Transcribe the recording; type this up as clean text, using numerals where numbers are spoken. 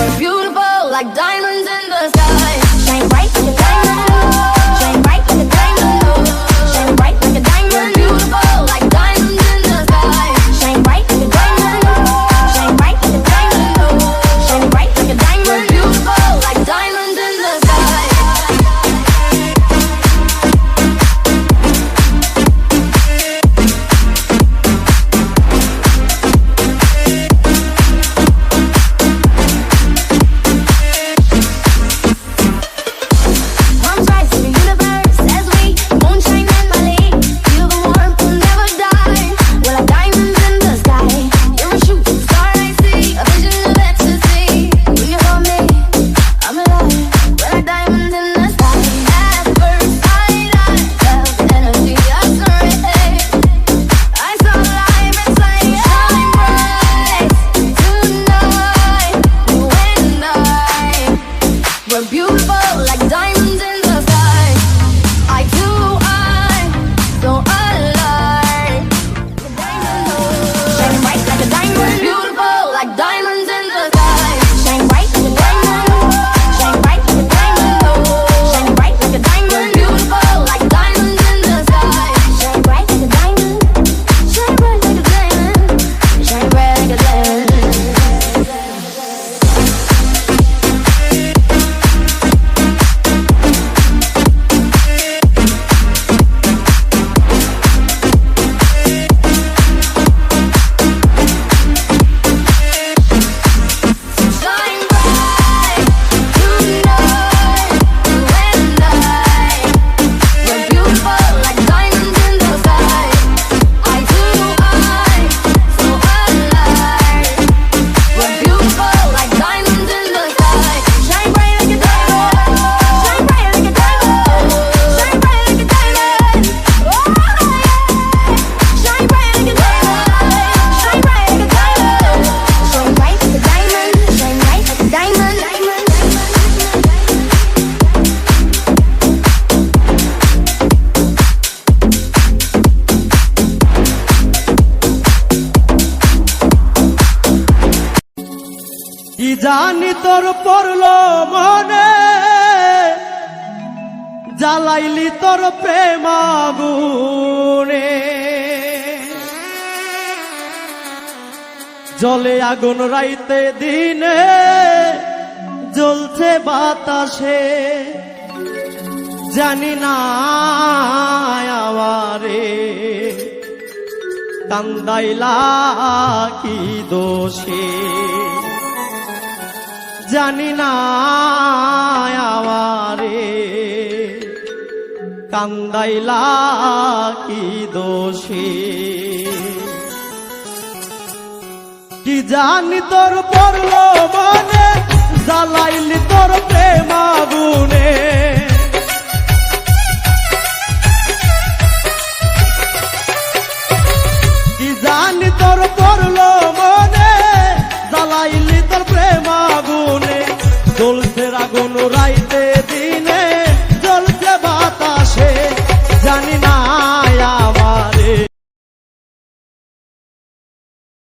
We're beautiful like diamonds in the sky. Shine bright like a diamond. Shine bright like a diamond. Shine bright like a diamond. We're beautiful like diamonds in the sky. Shine bright like a diamond. Shine bright like a diamond. Shine bright like a diamond. We're beautiful like diamonds in the sky. We're beautiful like diamonds in the sky. Eye to eye, so alive. Shine bright like a diamond. We're beautiful like diamonds in the sky. Shine bright like a diamond. Shine bright like a diamond. Shine bright like a diamond. We're beautiful like diamonds in the sky. Shine bright like a diamond. Shine bright like a diamond. Shine bright like a diamond. কি জানি তোর পড়লো মনে, জ্বালাইলি তোর প্রেম আগুনে। জলে আগুন রাইতে দিনে, জ্বলছে বাতাসে। জানি না আমারে কান্দাইলা কি দোষে। জানি না আমারে কান্দাইলা কি দোষে। কি জানি তোর পড়লো মনে, জ্বালাইলি তোর প্রেম আগুনে। কি জানি তোর পড়লো মনে, জ্বালাইলি তোর প্রেম আগুনে। জ্বলছে আগুন রাই